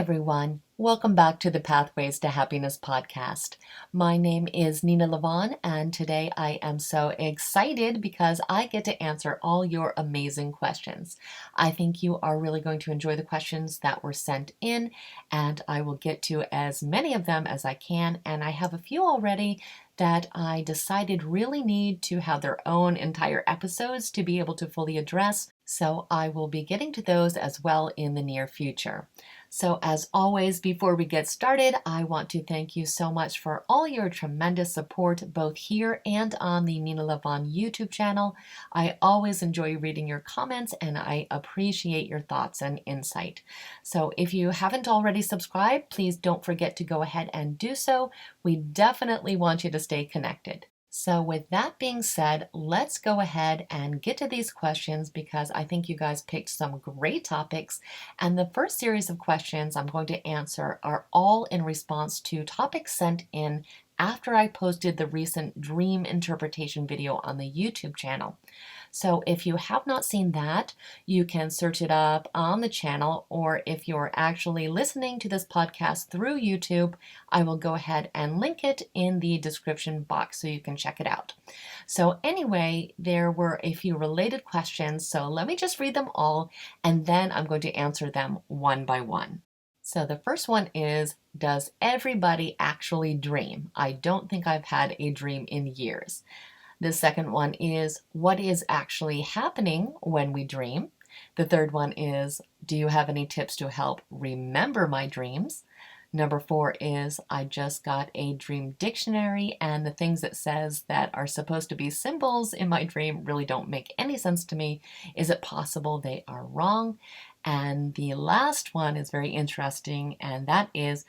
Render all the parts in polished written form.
everyone. Welcome back to the Pathways to Happiness podcast. My name is Nena Lavonne, and today I am so excited because I get to answer all your amazing questions. I think you are really going to enjoy the questions that were sent in, and I will get to as many of them as I can, and I have a few already that I decided really need to have their own entire episodes to be able to fully address, so I will be getting to those as well in the near future. So as always, before we get started, I want to thank you so much for all your tremendous support, both here and on the Nena Lavonne YouTube channel. I always enjoy reading your comments and I appreciate your thoughts and insight. So if you haven't already subscribed, please don't forget to go ahead and do so. We definitely want you to stay connected. So with that being said, let's go ahead and get to these questions because I think you guys picked some great topics. And the first series of questions I'm going to answer are all in response to topics sent in after I posted the recent dream interpretation video on the YouTube channel. So if you have not seen that, you can search it up on the channel, or if you're actually listening to this podcast through YouTube, I will go ahead and link it in the description box so you can check it out. So anyway, there were a few related questions, so let me just read them all, and then I'm going to answer them one by one. So the first one is, does everybody actually dream? I don't think I've had a dream in years. The second one is, what is actually happening when we dream? The third one is, do you have any tips to help remember my dreams? Number 4 is, I just got a dream dictionary and the things it says that are supposed to be symbols in my dream really don't make any sense to me. Is it possible they are wrong? And the last one is very interesting, and that is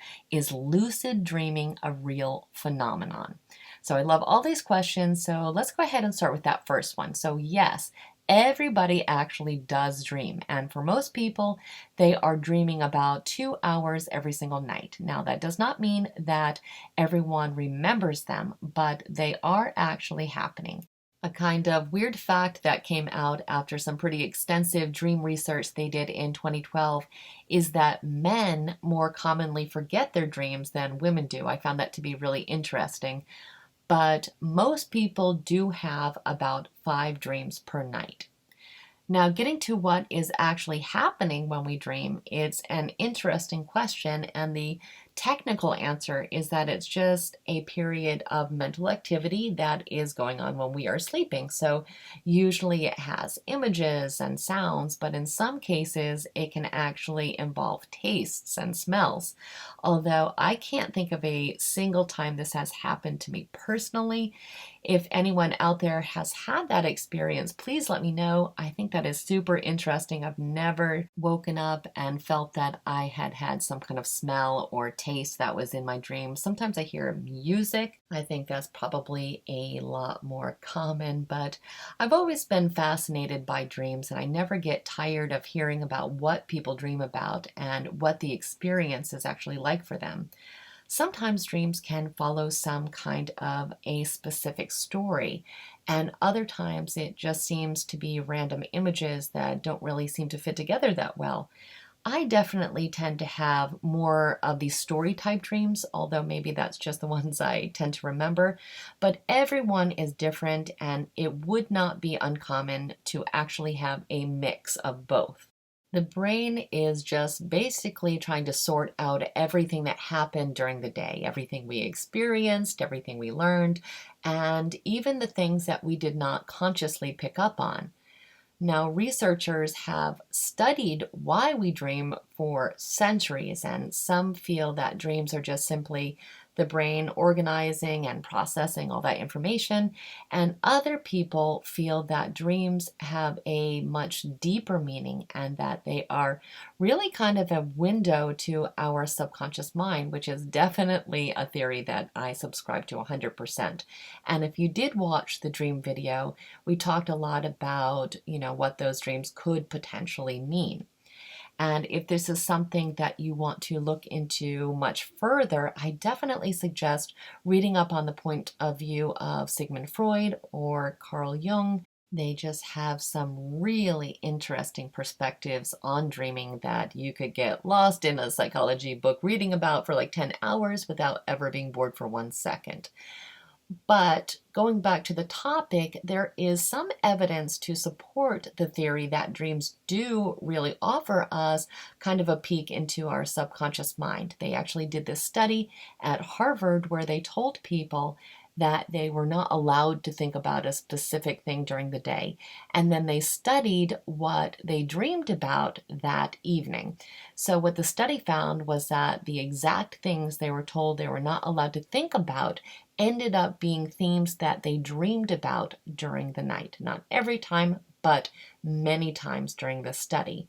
lucid dreaming a real phenomenon? So I love all these questions, so let's go ahead and start with that first one. So yes, everybody actually does dream, and for most people, they are dreaming about 2 hours every single night. Now, that does not mean that everyone remembers them, but they are actually happening. A kind of weird fact that came out after some pretty extensive dream research they did in 2012 is that men more commonly forget their dreams than women do. I found that to be really interesting. But most people do have about 5 dreams per night. Now, getting to what is actually happening when we dream, it's an interesting question, and the technical answer is that it's just a period of mental activity that is going on when we are sleeping. So usually it has images and sounds, but in some cases it can actually involve tastes and smells. Although I can't think of a single time this has happened to me personally. If anyone out there has had that experience, please let me know. I think that is super interesting. I've never woken up and felt that I had had some kind of smell or taste that was in my dream. Sometimes I hear music. I think that's probably a lot more common, but I've always been fascinated by dreams, and I never get tired of hearing about what people dream about and what the experience is actually like for them. Sometimes dreams can follow some kind of a specific story, and other times it just seems to be random images that don't really seem to fit together that well. I definitely tend to have more of these story type dreams, although maybe that's just the ones I tend to remember. But everyone is different, and it would not be uncommon to actually have a mix of both. The brain is just basically trying to sort out everything that happened during the day, everything we experienced, everything we learned, and even the things that we did not consciously pick up on. Now, researchers have studied why we dream for centuries, and some feel that dreams are just simply the brain organizing and processing all that information, and other people feel that dreams have a much deeper meaning and that they are really kind of a window to our subconscious mind, which is definitely a theory that I subscribe to 100%. And if you did watch the dream video, we talked a lot about, what those dreams could potentially mean. And if this is something that you want to look into much further, I definitely suggest reading up on the point of view of Sigmund Freud or Carl Jung. They just have some really interesting perspectives on dreaming that you could get lost in a psychology book reading about for like 10 hours without ever being bored for 1 second. But going back to the topic, there is some evidence to support the theory that dreams do really offer us kind of a peek into our subconscious mind. They actually did this study at Harvard where they told people that they were not allowed to think about a specific thing during the day. And then they studied what they dreamed about that evening. So, what the study found was that the exact things they were told they were not allowed to think about ended up being themes that they dreamed about during the night. Not every time, but many times during the study.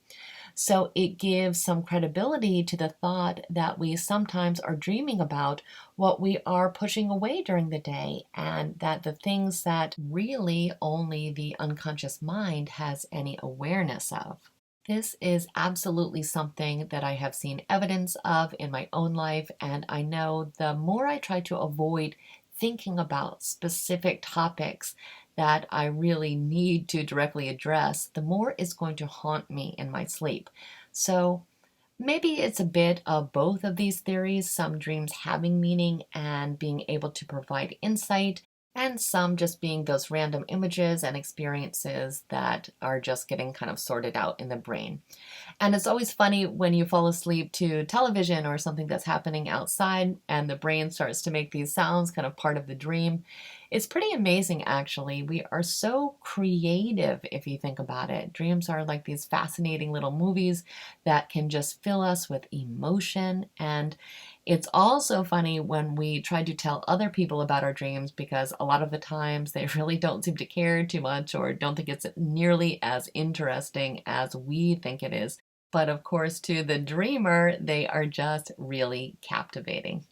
So it gives some credibility to the thought that we sometimes are dreaming about what we are pushing away during the day, and that the things that really only the unconscious mind has any awareness of. This is absolutely something that I have seen evidence of in my own life, and I know the more I try to avoid thinking about specific topics that I really need to directly address, the more it's going to haunt me in my sleep. So maybe it's a bit of both of these theories, some dreams having meaning and being able to provide insight, and some just being those random images and experiences that are just getting kind of sorted out in the brain. And it's always funny when you fall asleep to television or something that's happening outside and the brain starts to make these sounds, kind of part of the dream. It's pretty amazing, actually. We are so creative if you think about it. Dreams are like these fascinating little movies that can just fill us with emotion. And it's also funny when we try to tell other people about our dreams because a lot of the times they really don't seem to care too much or don't think it's nearly as interesting as we think it is. But of course, to the dreamer, they are just really captivating.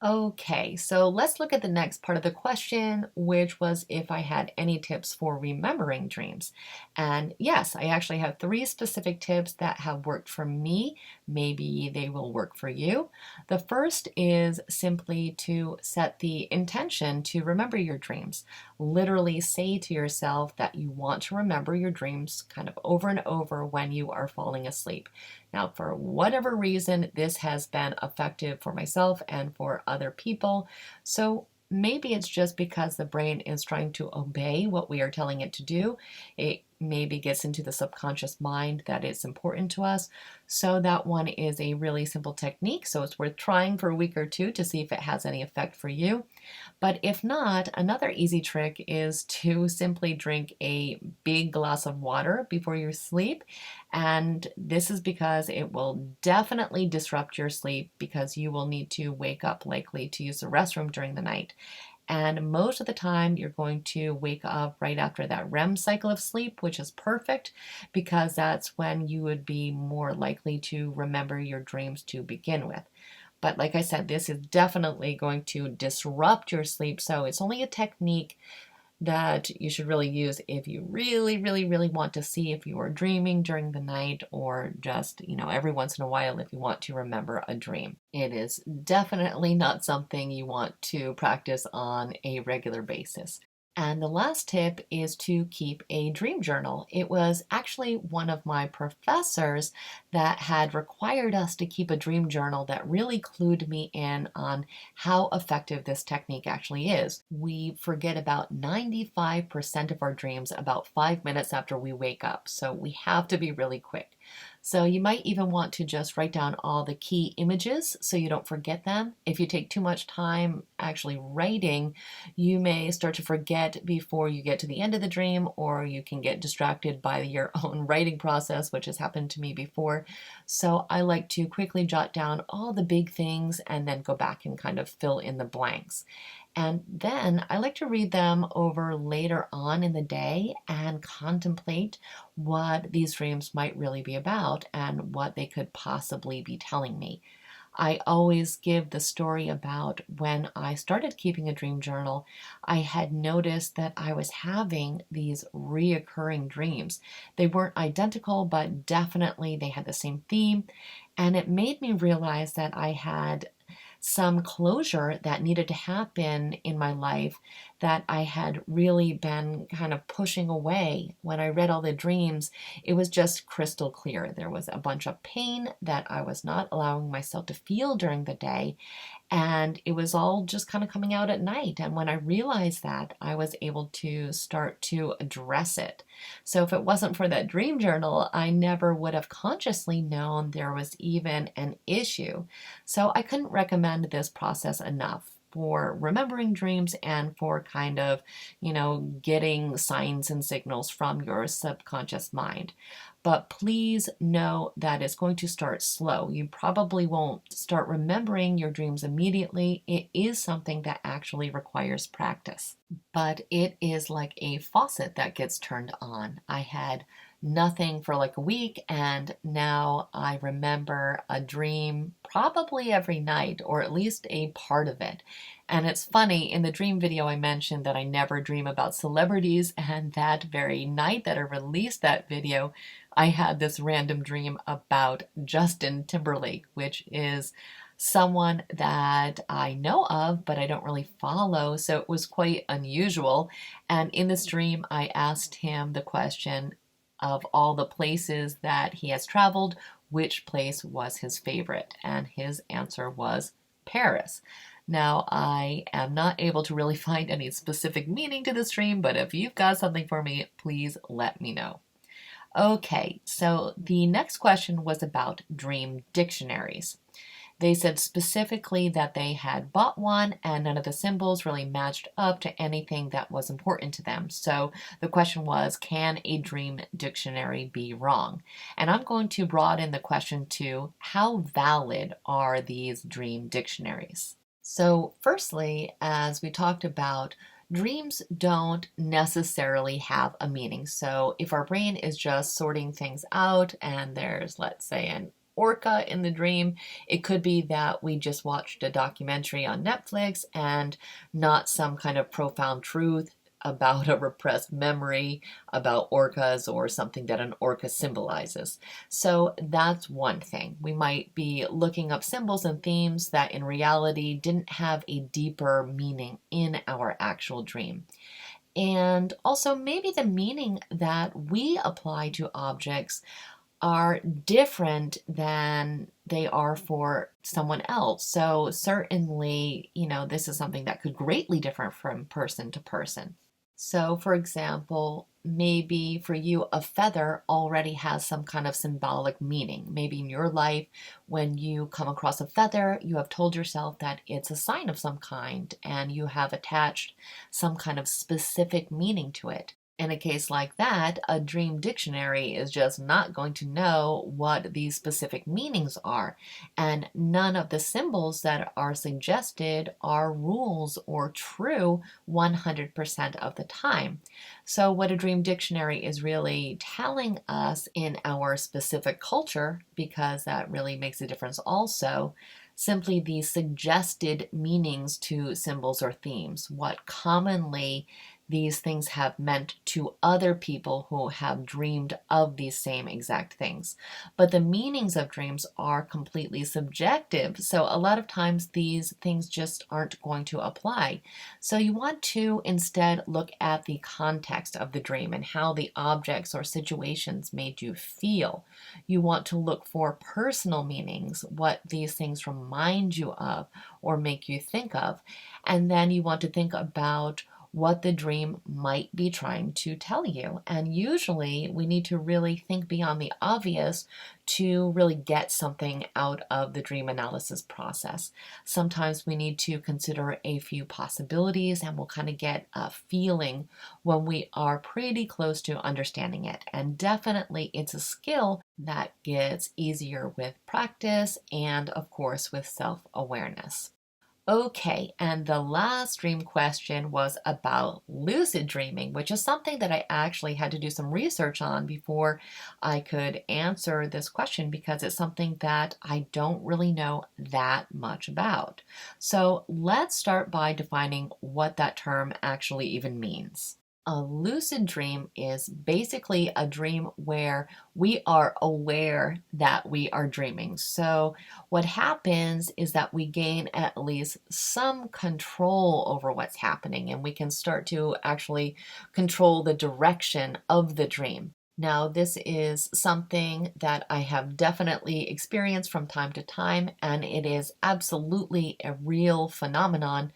Okay, so let's look at the next part of the question, which was if I had any tips for remembering dreams. And yes, I actually have three specific tips that have worked for me. Maybe they will work for you. The first is simply to set the intention to remember your dreams. Literally say to yourself that you want to remember your dreams kind of over and over when you are falling asleep. Now, for whatever reason, this has been effective for myself and for other people. So maybe it's just because the brain is trying to obey what we are telling it to do. It maybe gets into the subconscious mind that it's important to us. So that one is a really simple technique. So it's worth trying for a week or two to see if it has any effect for you. But if not, another easy trick is to simply drink a big glass of water before you sleep. And this is because it will definitely disrupt your sleep because you will need to wake up likely to use the restroom during the night. And most of the time, you're going to wake up right after that REM cycle of sleep, which is perfect because that's when you would be more likely to remember your dreams to begin with. But like I said, this is definitely going to disrupt your sleep. So it's only a technique that you should really use if you really, really, really want to see if you are dreaming during the night or just, every once in a while if you want to remember a dream. It is definitely not something you want to practice on a regular basis. And the last tip is to keep a dream journal. It was actually one of my professors that had required us to keep a dream journal that really clued me in on how effective this technique actually is. We forget about 95% of our dreams about 5 minutes after we wake up, so we have to be really quick. So you might even want to just write down all the key images so you don't forget them. If you take too much time actually writing, you may start to forget before you get to the end of the dream, or you can get distracted by your own writing process, which has happened to me before. So I like to quickly jot down all the big things and then go back and kind of fill in the blanks. And then I like to read them over later on in the day and contemplate what these dreams might really be about and what they could possibly be telling me. I always give the story about when I started keeping a dream journal. I had noticed that I was having these reoccurring dreams. They weren't identical, but definitely they had the same theme. And it made me realize that I had some closure that needed to happen in my life that I had really been kind of pushing away. When I read all the dreams, it was just crystal clear. There was a bunch of pain that I was not allowing myself to feel during the day, and it was all just kind of coming out at night. And when I realized that, I was able to start to address it. So if it wasn't for that dream journal, I never would have consciously known there was even an issue. So I couldn't recommend this process enough for remembering dreams and for kind of, getting signs and signals from your subconscious mind. But please know that it's going to start slow. You probably won't start remembering your dreams immediately. It is something that actually requires practice. But it is like a faucet that gets turned on. I had nothing for like a week, and now I remember a dream probably every night, or at least a part of it. And it's funny, in the dream video I mentioned that I never dream about celebrities, and that very night that I released that video, I had this random dream about Justin Timberlake, which is someone that I know of, but I don't really follow, so it was quite unusual. And in this dream, I asked him the question of all the places that he has traveled, which place was his favorite? And his answer was Paris. Now, I am not able to really find any specific meaning to this dream, but if you've got something for me, please let me know. Okay, so the next question was about dream dictionaries. They said specifically that they had bought one and none of the symbols really matched up to anything that was important to them. So the question was, can a dream dictionary be wrong? And I'm going to broaden the question to, how valid are these dream dictionaries? So firstly, as we talked about, dreams don't necessarily have a meaning. So if our brain is just sorting things out and there's, let's say, an orca in the dream, it could be that we just watched a documentary on Netflix and not some kind of profound truth about a repressed memory about orcas or something that an orca symbolizes. So that's one thing. We might be looking up symbols and themes that in reality didn't have a deeper meaning in our actual dream. And also, maybe the meaning that we apply to objects are different than they are for someone else. So certainly, this is something that could greatly differ from person to person. So for example, maybe for you, a feather already has some kind of symbolic meaning. Maybe in your life, when you come across a feather, you have told yourself that it's a sign of some kind and you have attached some kind of specific meaning to it. In a case like that, a dream dictionary is just not going to know what these specific meanings are. And none of the symbols that are suggested are rules or true 100% of the time. So, what a dream dictionary is really telling us in our specific culture, because that really makes a difference also, simply the suggested meanings to symbols or themes, what commonly these things have meant to other people who have dreamed of these same exact things. But the meanings of dreams are completely subjective. So a lot of times these things just aren't going to apply. So you want to instead look at the context of the dream and how the objects or situations made you feel. You want to look for personal meanings, what these things remind you of or make you think of. And then you want to think about what the dream might be trying to tell you. And usually we need to really think beyond the obvious to really get something out of the dream analysis process. Sometimes we need to consider a few possibilities and we'll kind of get a feeling when we are pretty close to understanding it. And definitely it's a skill that gets easier with practice and of course with self-awareness. Okay, and the last dream question was about lucid dreaming, which is something that I actually had to do some research on before I could answer this question because it's something that I don't really know that much about. So let's start by defining what that term actually even means. A lucid dream is basically a dream where we are aware that we are dreaming. So, what happens is that we gain at least some control over what's happening, and we can start to actually control the direction of the dream. Now, this is something that I have definitely experienced from time to time, and it is absolutely a real phenomenon.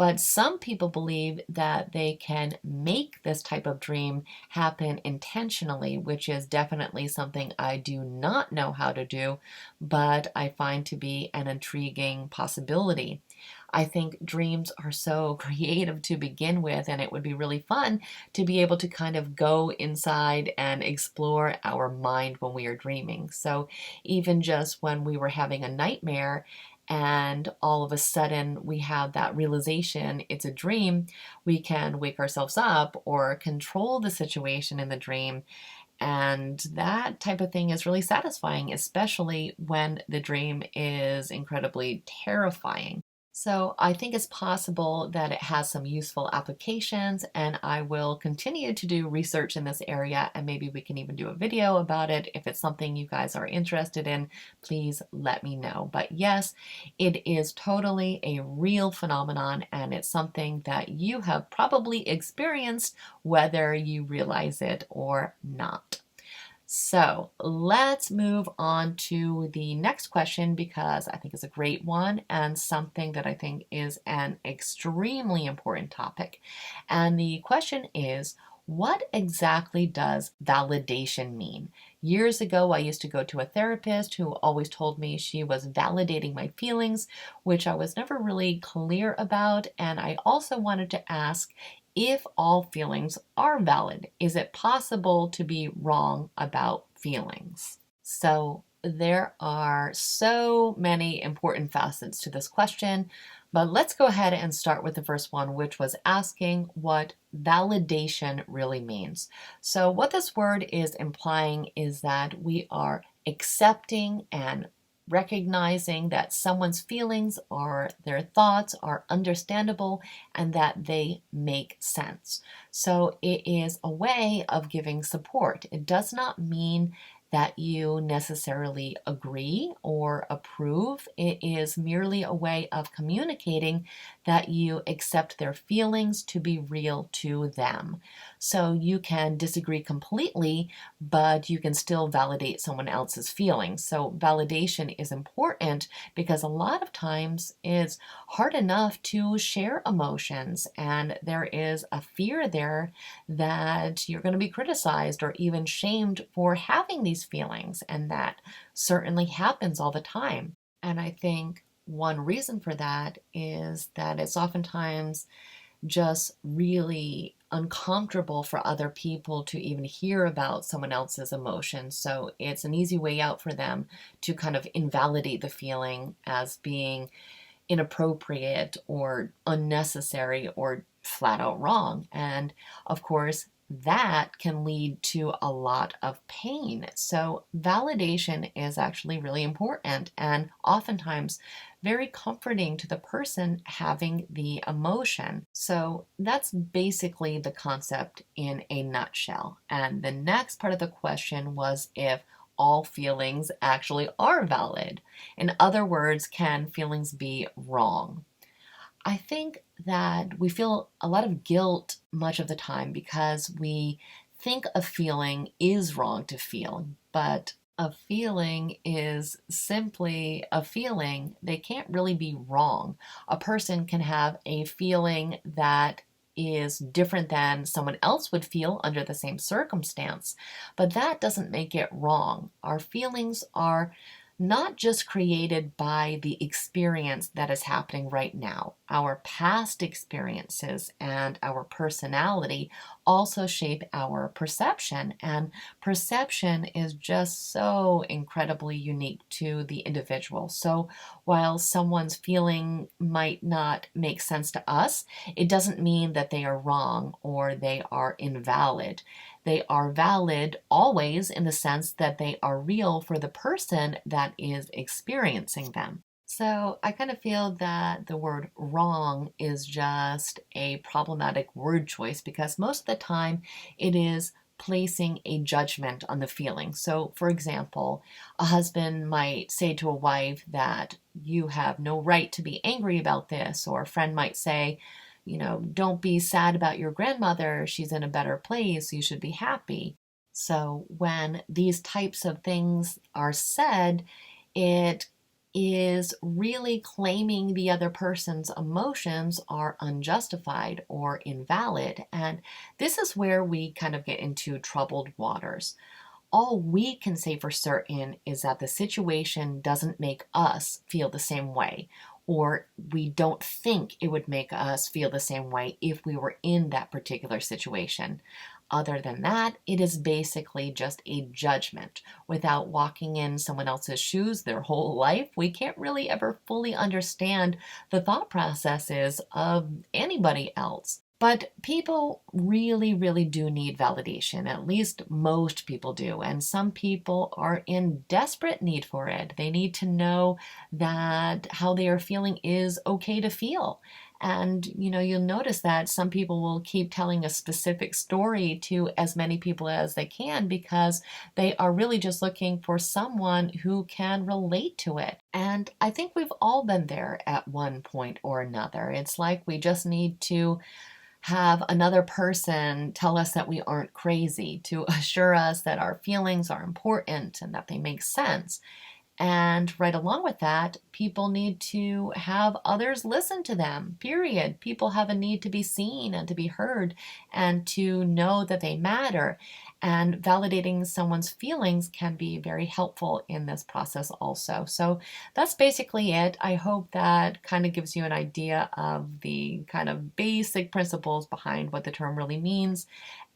But some people believe that they can make this type of dream happen intentionally, which is definitely something I do not know how to do, but I find to be an intriguing possibility. I think dreams are so creative to begin with, and it would be really fun to be able to kind of go inside and explore our mind when we are dreaming. So, even just when we were having a nightmare, and all of a sudden we have that realization it's a dream, we can wake ourselves up or control the situation in the dream. And that type of thing is really satisfying, especially when the dream is incredibly terrifying. So I think it's possible that it has some useful applications, and I will continue to do research in this area, and maybe we can even do a video about it. If it's something you guys are interested in, please let me know. But yes, it is totally a real phenomenon, and it's something that you have probably experienced whether you realize it or not. So let's move on to the next question because I think it's a great one and something that I think is an extremely important topic. And the question is, what exactly does validation mean? Years ago, I used to go to a therapist who always told me she was validating my feelings, which I was never really clear about. And I also wanted to ask if all feelings are valid. Is it possible to be wrong about feelings? So there are so many important facets to this question, but let's go ahead and start with the first one, which was asking what validation really means. So what this word is implying is that we are accepting and recognizing that someone's feelings or their thoughts are understandable and that they make sense. So it is a way of giving support. It does not mean that you necessarily agree or approve. It is merely a way of communicating that you accept their feelings to be real to them. So you can disagree completely, but you can still validate someone else's feelings. So validation is important because a lot of times it's hard enough to share emotions, and there is a fear there that you're going to be criticized or even shamed for having these feelings, and that certainly happens all the time. And I think one reason for that is that it's oftentimes just really uncomfortable for other people to even hear about someone else's emotions. So it's an easy way out for them to kind of invalidate the feeling as being inappropriate or unnecessary or flat out wrong. And of course, that can lead to a lot of pain. So, validation is actually really important and oftentimes very comforting to the person having the emotion. So, that's basically the concept in a nutshell. And the next part of the question was if all feelings actually are valid. In other words, can feelings be wrong? I think that we feel a lot of guilt much of the time because we think a feeling is wrong to feel, but a feeling is simply a feeling. They can't really be wrong. A person can have a feeling that is different than someone else would feel under the same circumstance, but that doesn't make it wrong. Our feelings are not just created by the experience that is happening right now. Our past experiences and our personality also shape our perception, and perception is just so incredibly unique to the individual. So while someone's feeling might not make sense to us, it doesn't mean that they are wrong or they are invalid. They are valid always in the sense that they are real for the person that is experiencing them. So I kind of feel that the word wrong is just a problematic word choice because most of the time it is placing a judgment on the feeling. So, for example, a husband might say to a wife that you have no right to be angry about this, or a friend might say, don't be sad about your grandmother. She's in a better place. You should be happy. So, when these types of things are said, it is really claiming the other person's emotions are unjustified or invalid. And this is where we kind of get into troubled waters. All we can say for certain is that the situation doesn't make us feel the same way, or we don't think it would make us feel the same way if we were in that particular situation. Other than that, it is basically just a judgment. Without walking in someone else's shoes their whole life, we can't really ever fully understand the thought processes of anybody else. But people really, really do need validation. At least most people do. And some people are in desperate need for it. They need to know that how they are feeling is okay to feel. And you'll notice that some people will keep telling a specific story to as many people as they can because they are really just looking for someone who can relate to it. And I think we've all been there at one point or another. It's like we just need to have another person tell us that we aren't crazy, to assure us that our feelings are important and that they make sense. And right along with that, people need to have others listen to them, period. People have a need to be seen and to be heard and to know that they matter. And validating someone's feelings can be very helpful in this process also. So that's basically it. I hope that kind of gives you an idea of the kind of basic principles behind what the term really means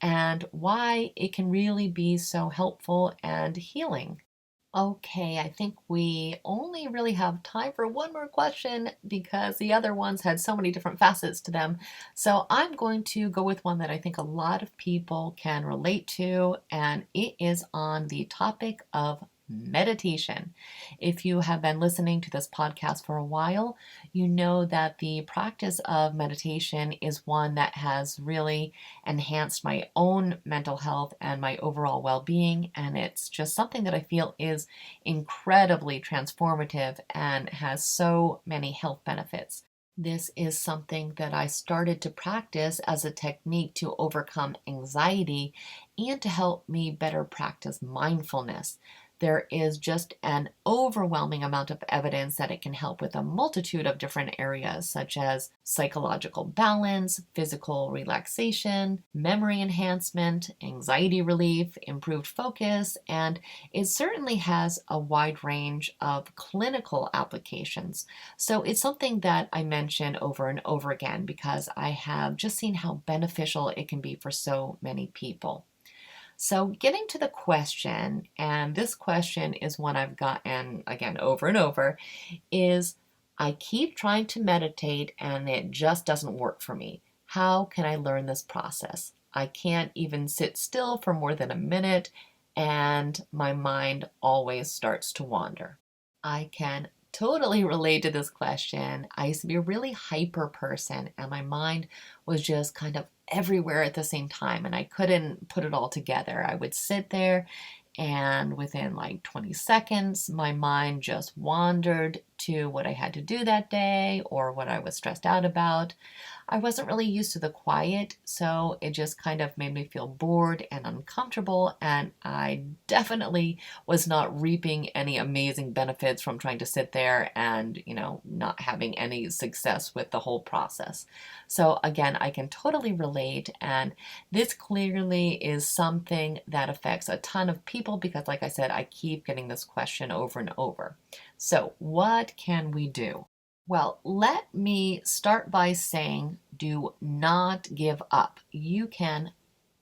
and why it can really be so helpful and healing. Okay, I think we only really have time for one more question because the other ones had so many different facets to them. So I'm going to go with one that I think a lot of people can relate to, and it is on the topic of meditation. If you have been listening to this podcast for a while, you know that the practice of meditation is one that has really enhanced my own mental health and my overall well being. And it's just something that I feel is incredibly transformative and has so many health benefits. This is something that I started to practice as a technique to overcome anxiety and to help me better practice mindfulness. There is just an overwhelming amount of evidence that it can help with a multitude of different areas, such as psychological balance, physical relaxation, memory enhancement, anxiety relief, improved focus, and it certainly has a wide range of clinical applications. So it's something that I mention over and over again because I have just seen how beneficial it can be for so many people. So, getting to the question, and this question is one I've gotten again over and over, is I keep trying to meditate and it just doesn't work for me. How can I learn this process? I can't even sit still for more than a minute, and my mind always starts to wander. I can totally relate to this question. I used to be a really hyper person, and my mind was just kind of everywhere at the same time, and I couldn't put it all together. I would sit there, and within like 20 seconds, my mind just wandered to what I had to do that day or what I was stressed out about. I wasn't really used to the quiet, so it just kind of made me feel bored and uncomfortable, and I definitely was not reaping any amazing benefits from trying to sit there and, not having any success with the whole process. So again, I can totally relate, and this clearly is something that affects a ton of people because, like I said, I keep getting this question over and over. So, what can we do? Well, let me start by saying do not give up. You can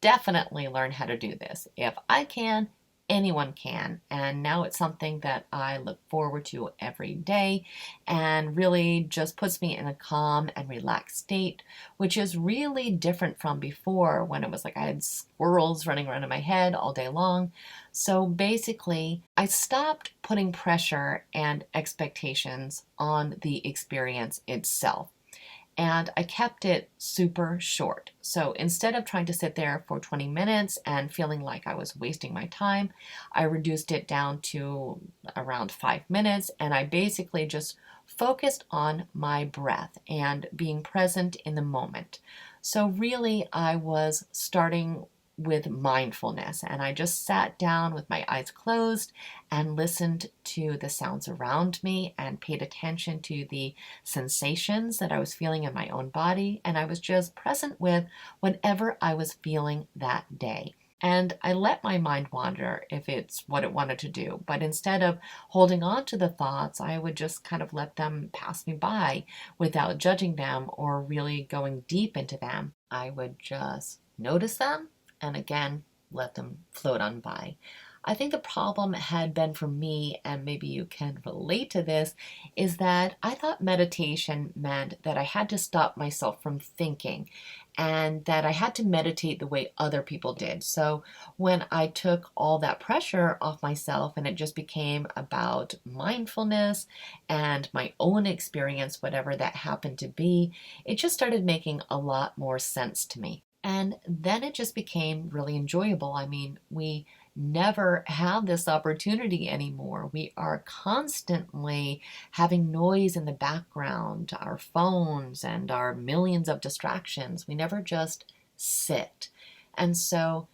definitely learn how to do this. If I can, anyone can. And now it's something that I look forward to every day and really just puts me in a calm and relaxed state, which is really different from before when it was like I had squirrels running around in my head all day long. So basically, I stopped putting pressure and expectations on the experience itself. And I kept it super short. So instead of trying to sit there for 20 minutes and feeling like I was wasting my time, I reduced it down to around 5 minutes. And I basically just focused on my breath and being present in the moment. So really, I was starting with mindfulness, and I just sat down with my eyes closed and listened to the sounds around me and paid attention to the sensations that I was feeling in my own body, and I was just present with whatever I was feeling that day. And I let my mind wander if it's what it wanted to do. But instead of holding on to the thoughts, I would just kind of let them pass me by without judging them or really going deep into them. I would just notice them and again, let them float on by. I think the problem had been for me, and maybe you can relate to this, is that I thought meditation meant that I had to stop myself from thinking and that I had to meditate the way other people did. So when I took all that pressure off myself and it just became about mindfulness and my own experience, whatever that happened to be, it just started making a lot more sense to me. And then it just became really enjoyable. I mean, we never have this opportunity anymore. We are constantly having noise in the background, our phones and our millions of distractions. We never just sit. And so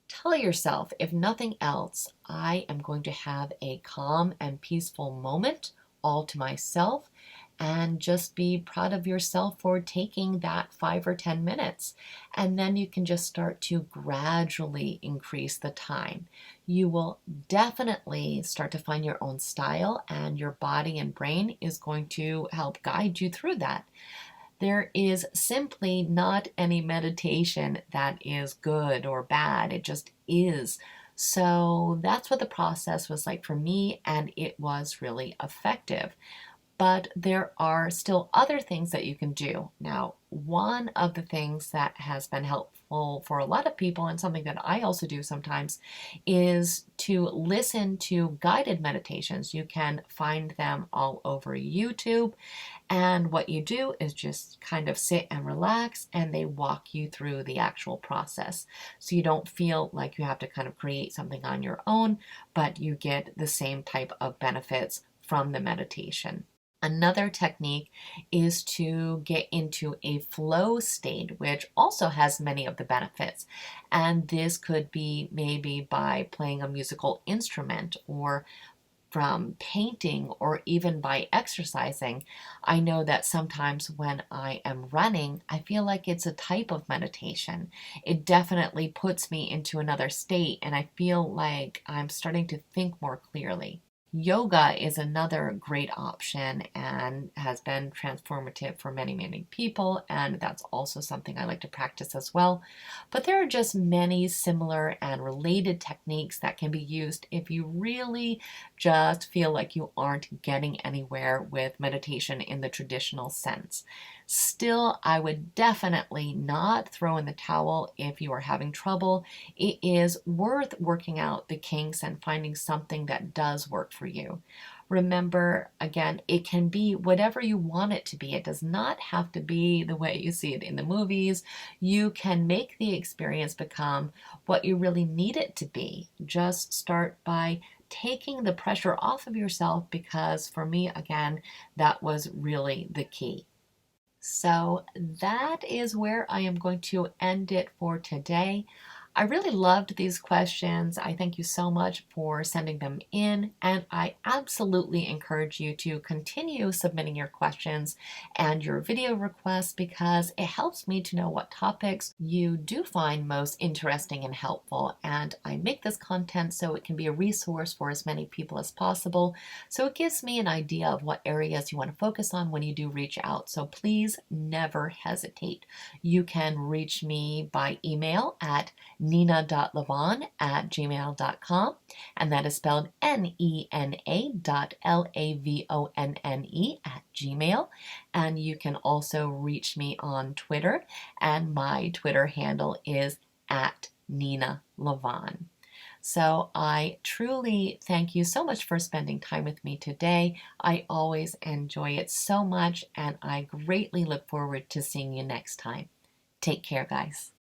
tell yourself, if nothing else, I am going to have a calm and peaceful moment all to myself, and just be proud of yourself for taking that 5 or 10 minutes. And then you can just start to gradually increase the time. You will definitely start to find your own style, and your body and brain is going to help guide you through that. There is simply not any meditation that is good or bad. It just is. So that's what the process was like for me, and it was really effective. But there are still other things that you can do. Now, one of the things that has been helpful for a lot of people, and something that I also do sometimes, is to listen to guided meditations. You can find them all over YouTube. And what you do is just kind of sit and relax, and they walk you through the actual process. So you don't feel like you have to kind of create something on your own, but you get the same type of benefits from the meditation. Another technique is to get into a flow state, which also has many of the benefits. And this could be maybe by playing a musical instrument, or from painting, or even by exercising. I know that sometimes when I am running, I feel like it's a type of meditation. It definitely puts me into another state, and I feel like I'm starting to think more clearly. Yoga is another great option and has been transformative for many, many people, and that's also something I like to practice as well. But there are just many similar and related techniques that can be used if you really just feel like you aren't getting anywhere with meditation in the traditional sense. Still, I would definitely not throw in the towel if you are having trouble. It is worth working out the kinks and finding something that does work for you. Remember, again, it can be whatever you want it to be. It does not have to be the way you see it in the movies. You can make the experience become what you really need it to be. Just start by taking the pressure off of yourself, because for me, again, that was really the key. So that is where I am going to end it for today. I really loved these questions. I thank you so much for sending them in, and I absolutely encourage you to continue submitting your questions and your video requests, because it helps me to know what topics you do find most interesting and helpful. And I make this content so it can be a resource for as many people as possible. So it gives me an idea of what areas you want to focus on when you do reach out. So please never hesitate. You can reach me by email at nena.lavonne@gmail.com, and that is spelled NENA.LAVONNE@gmail. And you can also reach me on Twitter, and my Twitter handle is at Nena Lavonne. So I truly thank you so much for spending time with me today. I always enjoy it so much, and I greatly look forward to seeing you next time. Take care, guys.